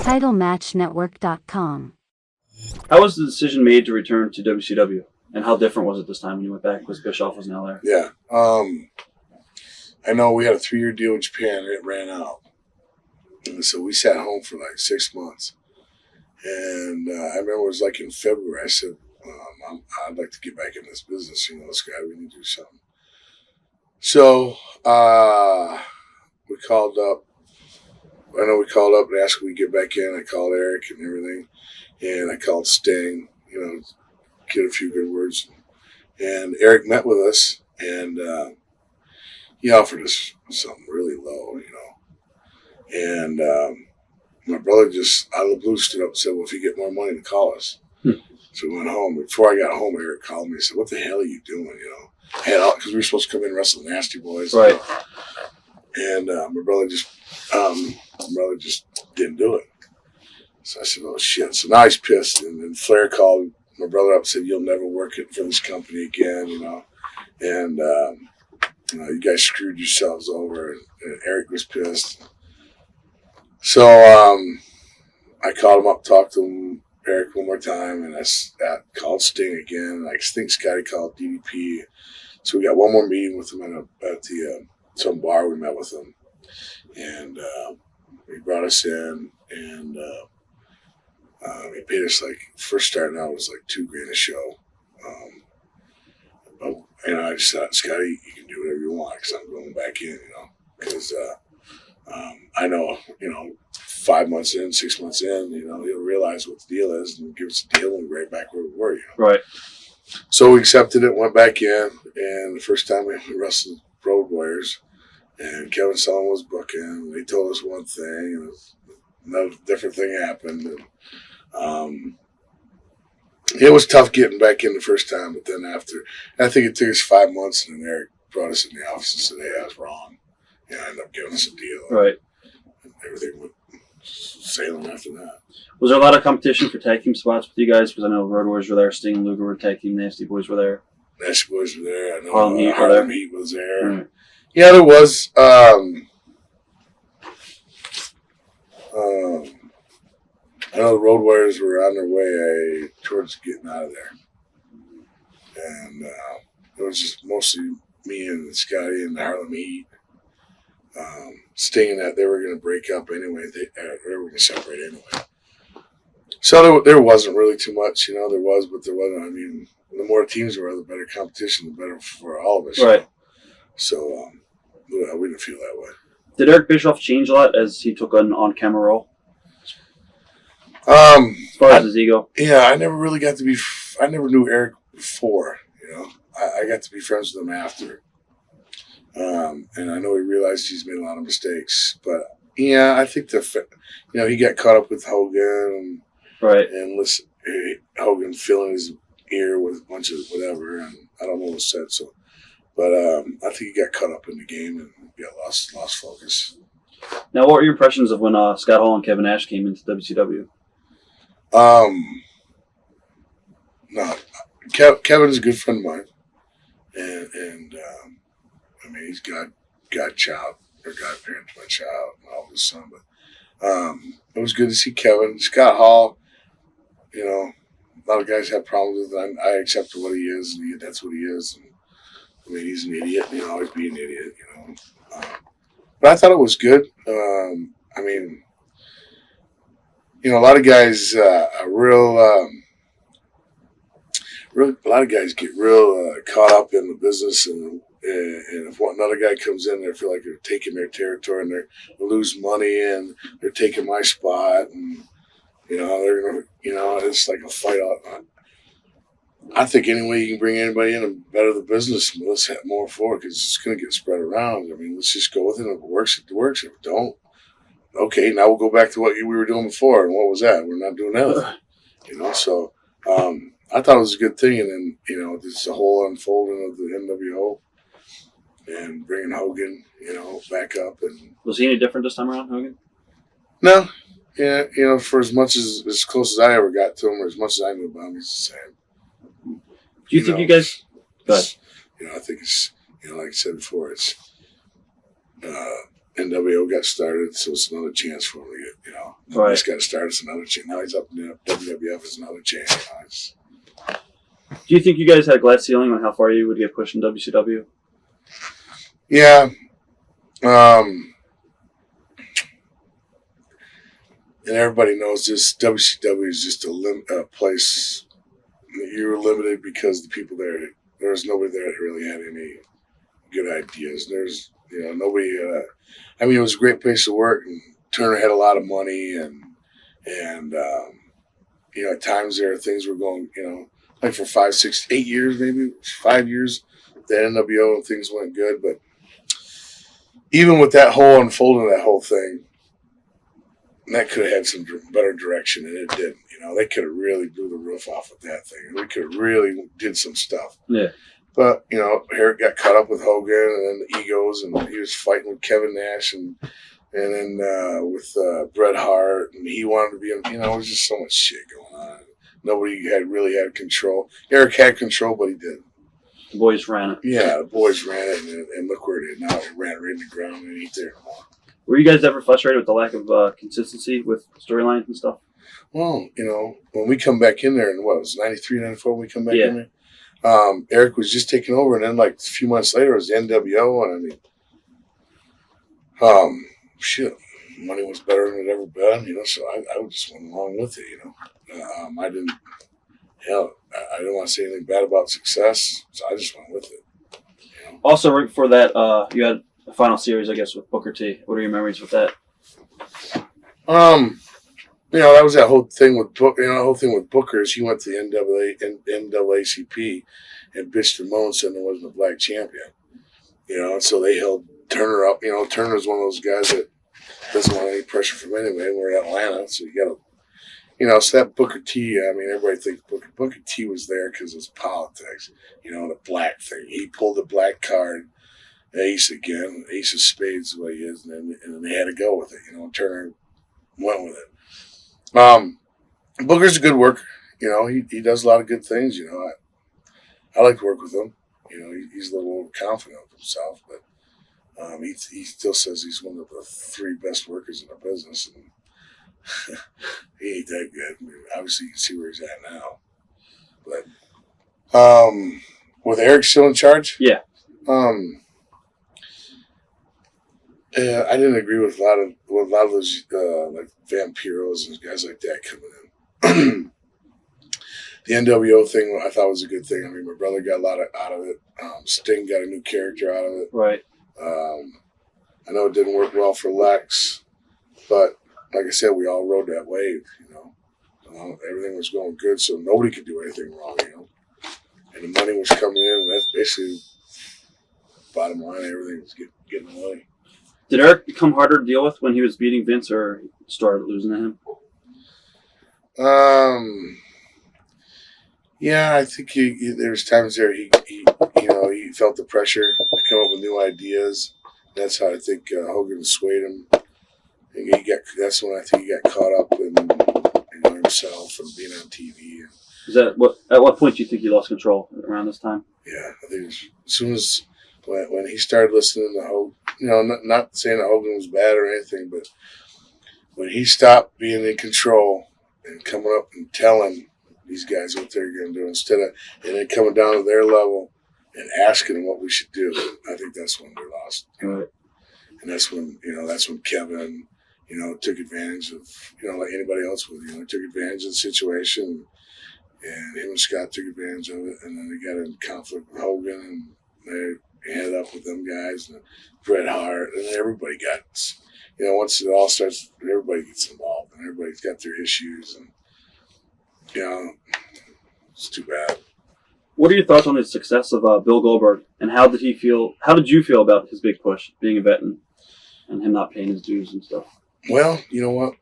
TitleMatchNetwork.com. How was the decision made to return to WCW? And how different was it this time when you went back because Bischoff was now there? Yeah. I know we had a 3-year deal with Japan and it ran out. And so we sat home for like 6 months. And I remember it was like in February. I said, I'd like to get back in this business. You know, this guy, we need to do something. So we called up. I know we called up and asked if we could get back in. I called Eric and everything. And I called Sting, you know, get a few good words. And Eric met with us, and he offered us something really low, you know. And my brother just out of the blue stood up and said, well, if you get more money, then call us. So we went home. Before I got home, Eric called me and said, what the hell are you doing, you know? Because we were supposed to come in and wrestle the Nasty Boys. Right. And my brother just didn't do it. So I said, oh, shit. So now he's pissed. And then Flair called my brother up and said, you'll never work it for this company again, you know. And, you know, you guys screwed yourselves over. And Eric was pissed. So I called him up, talked to him, Eric, one more time. And I called Sting again. And I think Scotty called DDP. So we got one more meeting with him at some bar. We met with him. And he brought us in. And he paid us like, first starting out was like $2,000 a show. But, you know, I just thought, Scotty, you can do whatever you want because I'm going back in, you know, because I know, you know, 5 months in, 6 months in, you know, he'll realize what the deal is and give us a deal and we're right back where we were, you know. Right. So we accepted it, went back in, and the first time we wrestled Road Warriors, and Kevin Sullivan was booking. They told us one thing, and another different thing happened. And, it was tough getting back in the first time, but then after, I think it took us 5 months, and then Eric brought us in the office and said, hey, I was wrong. And I ended up giving us a deal. Right. And everything went sailing after that. Was there a lot of competition for tag team spots with you guys? Because I know Road Warriors were there, Sting and Luger were tag team, Nasty Boys were there. Nasty Boys were there. I know Harlem Heat was there. Right. Yeah, there was. I know the Road Warriors were on their way towards getting out of there. And it was just mostly me and Scotty and the Harlem Heat. Sting that they were going to break up anyway. They were going to separate anyway. So there wasn't really too much, you know. There was, but there wasn't. I mean, the more teams there were, the better competition, the better for all of us. Right. You know? So we didn't feel that way. Did Eric Bischoff change a lot as he took an on-camera role? As far as his ego? Yeah, I never really got to be. I never knew Eric before. You know, I got to be friends with him after. And I know he realized he's made a lot of mistakes, but yeah, I think he got caught up with Hogan, right? And Hogan filling his ear with a bunch of whatever, and I don't know what was said. So, but I think he got caught up in the game and got lost focus. Now, what were your impressions of when Scott Hall and Kevin Nash came into WCW? No, Kevin's a good friend of mine, and I mean, he's godchild or godparent to my child and all of his son. But it was good to see Kevin. Scott Hall, you know, a lot of guys have problems with it. I accepted what he is, and that's what he is. And, I mean, he's an idiot, and he'll always be an idiot, you know. But I thought it was good. I mean, you know, a lot of guys a lot of guys get real caught up in the business, and if another guy comes in, they feel like they're taking their territory and they lose money and they're taking my spot, and you know they're gonna, you know, it's like a fight. I think any way you can bring anybody in and better the business, let's have more for it because it's going to get spread around. I mean, let's just go with it. If it works, it works. If it don't, okay, now we'll go back to what we were doing before. And what was that? We're not doing anything, you know. So I thought it was a good thing. And then, you know, this the whole unfolding of the NWO and bringing Hogan, you know, back up. And was he any different this time around, Hogan? No, yeah, you know, for as close as I ever got to him, or as much as I knew about him, he's the same. Do you think you guys? Go ahead. You know, I think it's, you know, like I said before, it's NWO got started, so it's another chance for him to get, Right. He's got to start as another chance. Now he's up in the WWF as another chance. Do you think you guys had a glass ceiling on how far you would get pushed in WCW? Yeah. And everybody knows this. WCW is just a place you were limited because the people there was nobody there that really had any good ideas. There's, nobody. It was a great place to work, and Turner had a lot of money, and at times there things were going, like for 5, 6, 8 years, maybe 5 years, the NWO and things went good, but even with that whole unfolding of that whole thing, that could have had some better direction, and it didn't. They could have really blew the roof off with that thing. We could have really did some stuff. Yeah. But, Eric got caught up with Hogan and then the egos, and he was fighting with Kevin Nash and then with Bret Hart, and he wanted to be in, it was just so much shit going on. Nobody really had control. Eric had control, but he didn't. The boys ran it. Yeah, the boys ran it, and look where it is now. It ran right in the ground, and it ain't there anymore. Were you guys ever frustrated with the lack of consistency with storylines and stuff? Well, when we come back in there, and what, it was 93, 94 when we come back in there? Eric was just taking over, and then like a few months later, it was the NWO, and shit, money was better than it ever been, so I just went along with it, I didn't want to say anything bad about success, so I just went with it. Also, right before that, you had a final series, I guess, with Booker T. What are your memories with that? That was that whole thing with Booker is he went to the NAACP and bitched and moaned saying there wasn't a black champion. So they held Turner up. Turner's one of those guys that doesn't want any pressure from anybody. We're in Atlanta, so you got to, so that Booker T, everybody thinks Booker T was there because it's politics, the black thing. He pulled the black card, ace again, ace of spades the way he is, and then they had to go with it, Turner went with it. Booker's a good worker, he does a lot of good things, I like to work with him, he's a little overconfident of himself, but he still says he's one of the 3 best workers in the business, and he ain't that good. Obviously, you can see where he's at now. But with Eric still in charge, yeah, I didn't agree with a lot of those like Vampiros and guys like that coming in. The NWO thing I thought was a good thing. My brother got a lot out of it. Sting got a new character out of it. Right. I know it didn't work well for Lex, but like I said, we all rode that wave. Everything was going good, so nobody could do anything wrong. And the money was coming in, and that's basically bottom line. Everything was getting money. Did Eric become harder to deal with when he was beating Vince, or started losing to him? Yeah, I think there's times there he felt the pressure to come up with new ideas. That's how I think Hogan swayed him. That's when I think he got caught up in himself and being on TV. Is that at what point do you think he lost control around this time? Yeah, I think it was as soon as when he started listening to Hogan. Not saying that Hogan was bad or anything, but when he stopped being in control and coming up and telling these guys what they're going to do and then coming down to their level and asking them what we should do, I think that's when we lost. Right. And that's when Kevin, took advantage of, like anybody else would, took advantage of the situation, and him and Scott took advantage of it, and then they got in conflict with Hogan, and they ended up with them guys, and Bret Hart, and everybody got, once it all starts, everybody gets involved, and everybody's got their issues, and, it's too bad. What are your thoughts on the success of Bill Goldberg, and how did you feel about his big push, being a vet and him not paying his dues and stuff? Well, you know what?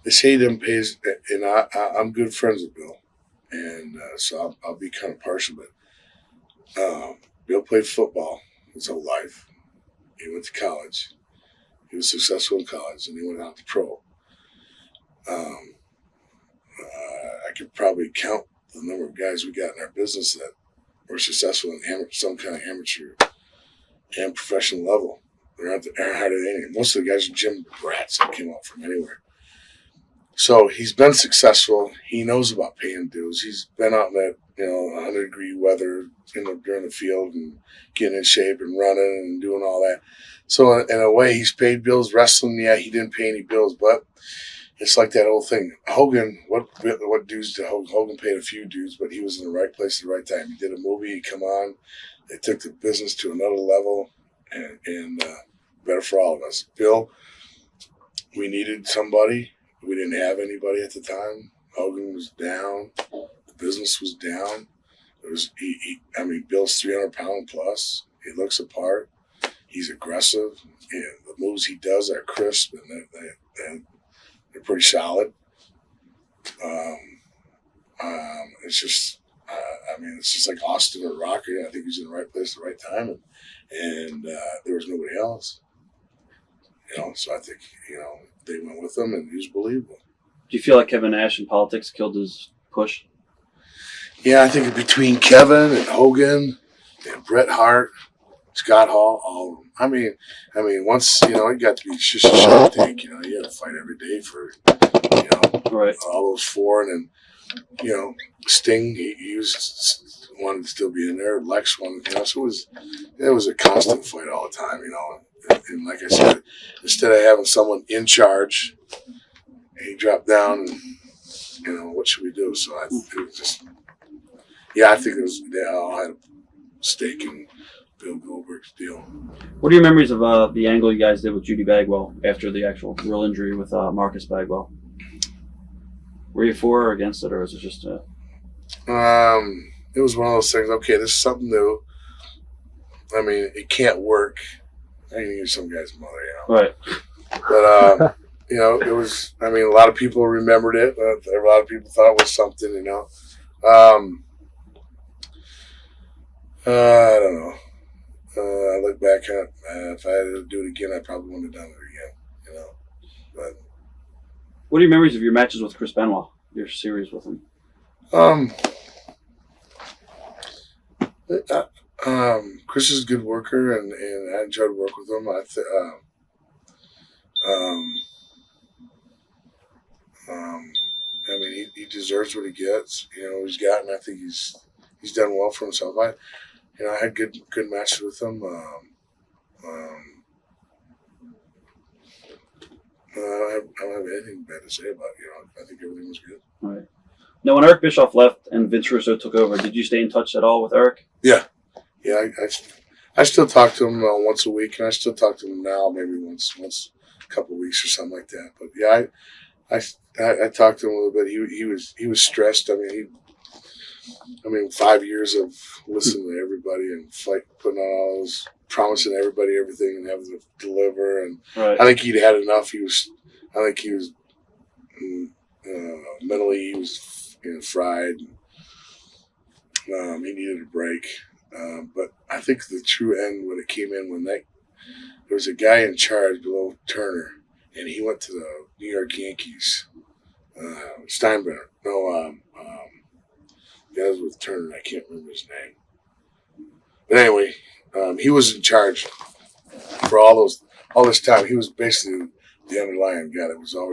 They say he didn't pay his, and I'm good friends with Bill, and so I'll be kind of partial, but Bill played football his whole life. He went to college. He was successful in college, and he went out to pro. I could probably count the number of guys we got in our business that were successful in some kind of amateur and professional level. They're not hardly any. Most of the guys are gym brats that came out from anywhere. So he's been successful. He knows about paying dues. He's been out in that 100-degree weather during the field and getting in shape and running and doing all that. So in a way, he's paid bills. Wrestling, yeah, he didn't pay any bills, but it's like that old thing. Hogan, what dues did Hogan paid a few dues, but he was in the right place at the right time. He did a movie. He come on. They took the business to another level, and better for all of us. Bill, we needed somebody. We didn't have anybody at the time. Hogan was down. The business was down. It was Bill's 300 pound plus. He looks apart. He's aggressive. And the moves he does are crisp and they're pretty solid. It's just it's just like Austin or Rocker. I think he's in the right place at the right time, and there was nobody else. So I think they went with him, and he was believable. Do you feel like Kevin Nash in politics killed his push? Yeah, I think between Kevin and Hogan and Bret Hart, Scott Hall, all of them. Once it got to be just a Shark Tank. You had to fight every day for right. all those four, and then Sting, he wanted to still be in there. Lex wanted, so it was a constant fight all the time. And like I said, instead of having someone in charge, he dropped down and what should we do? So I think they all had a stake in Bill Goldberg's deal. What are your memories of the angle you guys did with Judy Bagwell after the actual real injury with Marcus Bagwell? Were you for or against it, or was it just it was one of those things, okay, this is something new. It can't work. I can use some guy's mother, Right. But, it was, a lot of people remembered it. A lot of people thought it was something, I don't know. I look back at it, if I had to do it again, I probably wouldn't have done it again, But what are your memories of your matches with Chris Benoit, your series with him? Chris is a good worker, and I enjoyed working with him. He deserves what he gets. He's gotten. I think he's done well for himself. I had good matches with him. I don't have anything bad to say about it. I think everything was good. All right. Now, when Eric Bischoff left and Vince Russo took over, did you stay in touch at all with Eric? Yeah. Yeah, I still talk to him once a week, and I still talk to him now, maybe once a couple of weeks or something like that. But yeah, I talked to him a little bit. He was stressed. 5 years of listening to everybody and putting on all those, promising everybody everything and having to deliver. And right. I think he'd had enough. Mentally he was fried. He needed a break. But I think the true end when it came in there was a guy in charge below Turner, and he went to the New York Yankees. Steiner. No, the guy was with Turner. I can't remember his name. But anyway, he was in charge for all this time. He was basically the underlying guy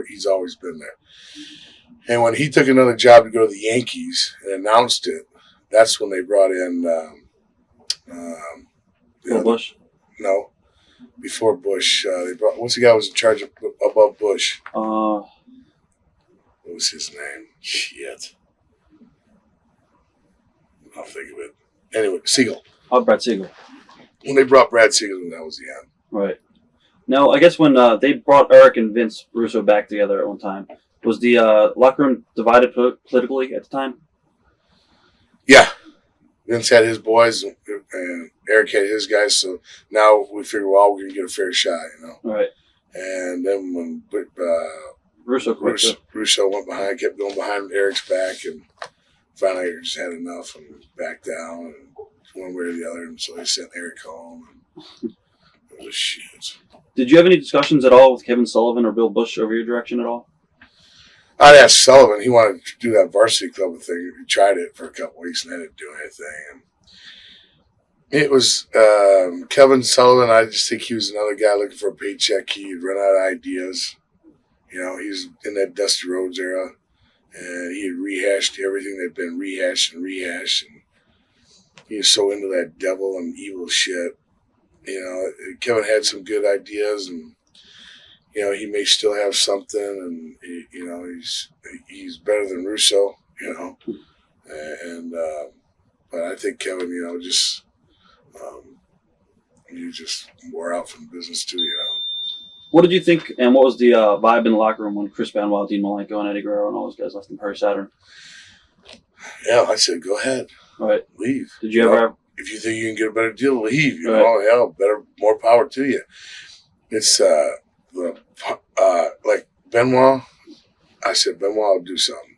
he's always been there. And when he took another job to go to the Yankees and announced it, that's when they brought in Bush? No, before Bush. They brought. What's the guy who was in charge above Bush? What was his name? Shit. I'll think of it. Anyway, Siegel. Oh, Brad Siegel. When they brought Brad Siegel, that was the end. Right. Now, I guess when they brought Eric and Vince Russo back together at one time, was the locker room divided politically at the time? Yeah. Vince had his boys, and Eric had his guys, so now we figure, well, we're going to get a fair shot, Right. And then when Russo went behind, kept going behind Eric's back, and finally Eric just had enough and backed down, and one way or the other, and so they sent Eric home, and it was shit. Did you have any discussions at all with Kevin Sullivan or Bill Bush over your direction at all? I'd asked Sullivan. He wanted to do that varsity club thing. He tried it for a couple weeks and they didn't do anything. It was Kevin Sullivan. I just think he was another guy looking for a paycheck. He'd run out of ideas. You know, he's in that Dusty Rhodes era, and he had rehashed everything that'd been rehashed, and he was so into that devil and evil shit. You know, Kevin had some good ideas, and you know, he may still have something, and you know, he's better than Russo. You know, and but I think Kevin, you know, just he just wore out from business too. You know. What did you think, and what was the vibe in the locker room when Chris Benoit, Dean Malenko, and Eddie Guerrero and all those guys left in Perry Saturn? Yeah, I said, go ahead. All right. Leave. Did you ever? If you think you can get a better deal, leave. You know, hell, better, more power to you. It's like Benoit. I said, Benoit will do something.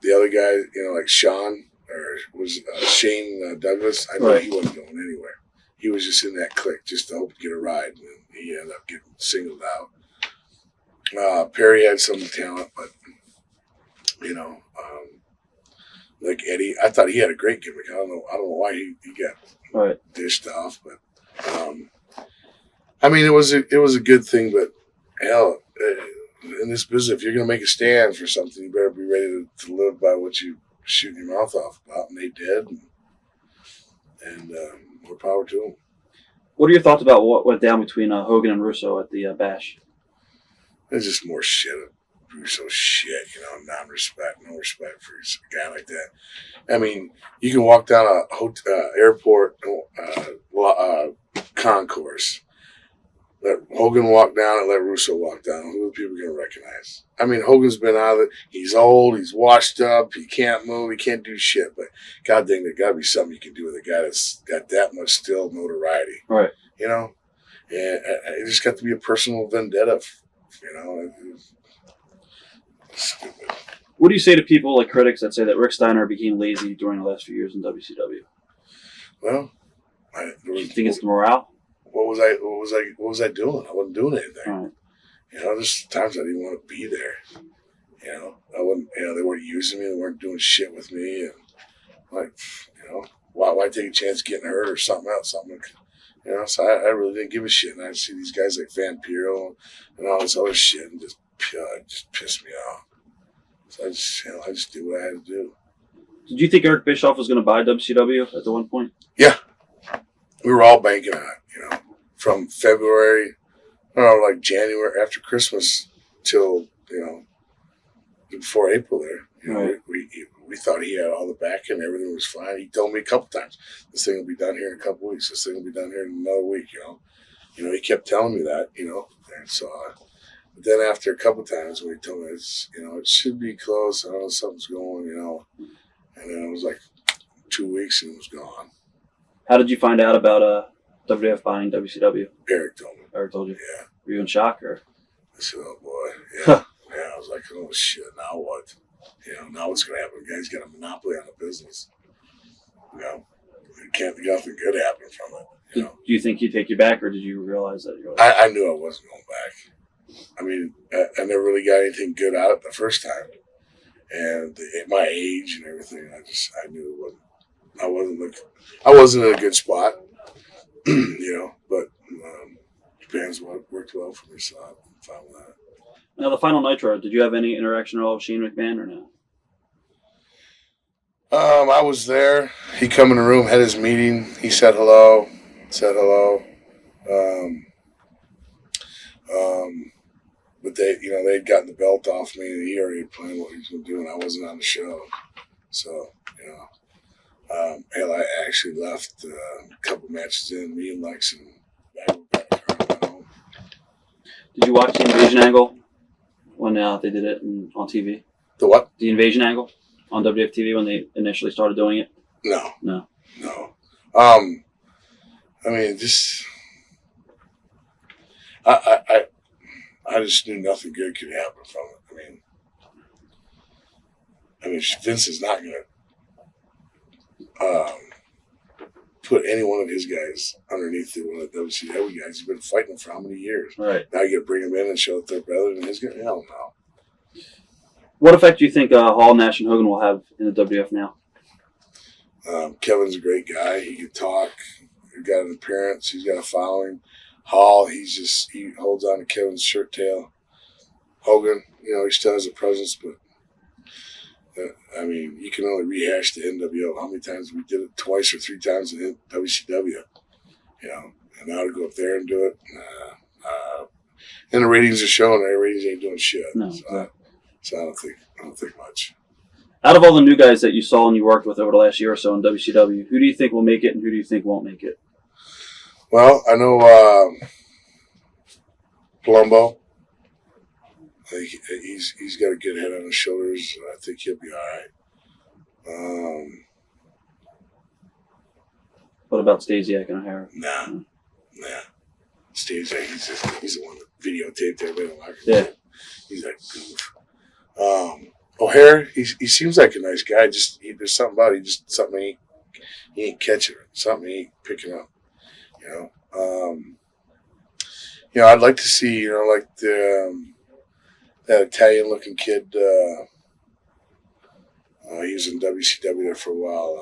The other guy, you know, like Sean or was Shane Douglas. I know he wasn't going anywhere. He was just in that clique just to hope to get a ride, and he ended up getting singled out. Perry had some talent, but you know, like Eddie, I thought he had a great gimmick. I don't know why he got dished off, but I mean, it was a good thing. But hell, in this business, if you're gonna make a stand for something, you better be ready to live by what you shoot your mouth off about, and they did, and more power to them. What are your thoughts about what went down between Hogan and Russo at the Bash? There's just more shit. Russo shit, you know, no respect for a guy like that. I mean, you can walk down a hotel, airport concourse, let Hogan walk down and let Russo walk down. Who are the people going to recognize? I mean, Hogan's been out of it. He's old. He's washed up. He can't move. He can't do shit. But God dang, there got to be something you can do with a guy that's got that much still notoriety. Right. You know? And it just got to be a personal vendetta, you know? Stupid. What do you say to people like critics that say that Rick Steiner became lazy during the last few years in WCW? Well, do you think it's the morale? What was I doing? I wasn't doing anything. Right. You know, there's times I didn't want to be there. You know, I wasn't. You know, they weren't using me. They weren't doing shit with me. And like, you know, why take a chance getting hurt or something else? You know, so I really didn't give a shit. And I'd see these guys like Van Piero and all this other shit, and just pissed me off. So I just did what I had to do. Did you think Eric Bischoff was going to buy WCW at the one point? Yeah, we were all banking on it. You know, from February, like January after Christmas till before April. There, you know, we thought he had all the backing, everything was fine. He told me a couple times, "This thing will be done here in a couple weeks. This thing will be done here in another week." You know, he kept telling me that. You know, and so. But then after a couple times when he told me it should be close, I don't know, something's going, you know. And then it was like 2 weeks and it was gone. How did you find out about WWF buying WCW? Eric told me. Eric told you? Yeah. Were you in shock or? I said, oh boy. Yeah. Yeah, I was like, oh shit, now what? You know, now what's gonna happen? The guy's got a monopoly on the business. You know, nothing good happen from it. You know. Do you think he'd take you back, or did you realize that you're I knew I wasn't going back. I mean, I never really got anything good out of it the first time, and at my age and everything, I knew I wasn't in a good spot, you know. But Japan's worked well for me, so I'm fine with that. Now, the final Nitro, did you have any interaction at all with Shane McMahon or no? I was there. He come in the room, had his meeting. He said hello. But they'd gotten the belt off me, and he already planned what he was going to do, and I wasn't on the show. So, hell, I actually left a couple matches in, me and Lex, and I went home. Did you watch the invasion angle when they did it on TV? The what? The invasion angle on WWF TV when they initially started doing it? No. I mean, just I just knew nothing good could happen from it. I mean, Vince is not going to put any one of his guys underneath one of the WCW guys. He's been fighting for how many years? Right. Now you got to bring him in and show that they're better than his guy? Hell no. What effect do you think Hall, Nash, and Hogan will have in the WWF now? Kevin's a great guy. He can talk. He's got an appearance. He's got a following. Hall, he holds on to Kevin's shirt tail. Hogan, he still has a presence, but you can only rehash the NWO. How many times we did it? Twice or 3 times in WCW, and now to go up there and do it. And the ratings are showing. Our ratings ain't doing shit. No, so I don't think much. Out of all the new guys that you saw and you worked with over the last year or so in WCW, who do you think will make it and who do you think won't make it? Well, I know Palumbo. He's got a good head on his shoulders. I think he'll be all right. What about Stasiak and O'Hara? Nah. Stasiak, he's the one that videotaped everybody. Yeah. He's like goof. O'Hara, he seems like a nice guy. Just there's something about it. Just something he ain't catching. Something he ain't picking up. I'd like to see, like that Italian-looking kid. He was in WCW there for a while.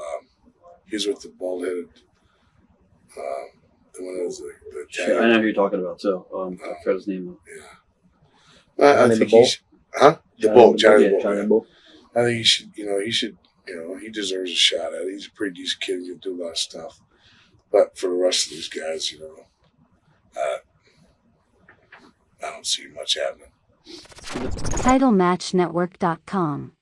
He was with the bald-headed. The one that was the Italian. I know who you're talking about too. I forgot his name. Yeah. I think he should. Huh? The Bull, Johnny the Bull. Yeah. I think he should. He deserves a shot at it. He's a pretty decent kid. He can do a lot of stuff. But for the rest of these guys, I don't see much happening. TitleMatchNetwork.com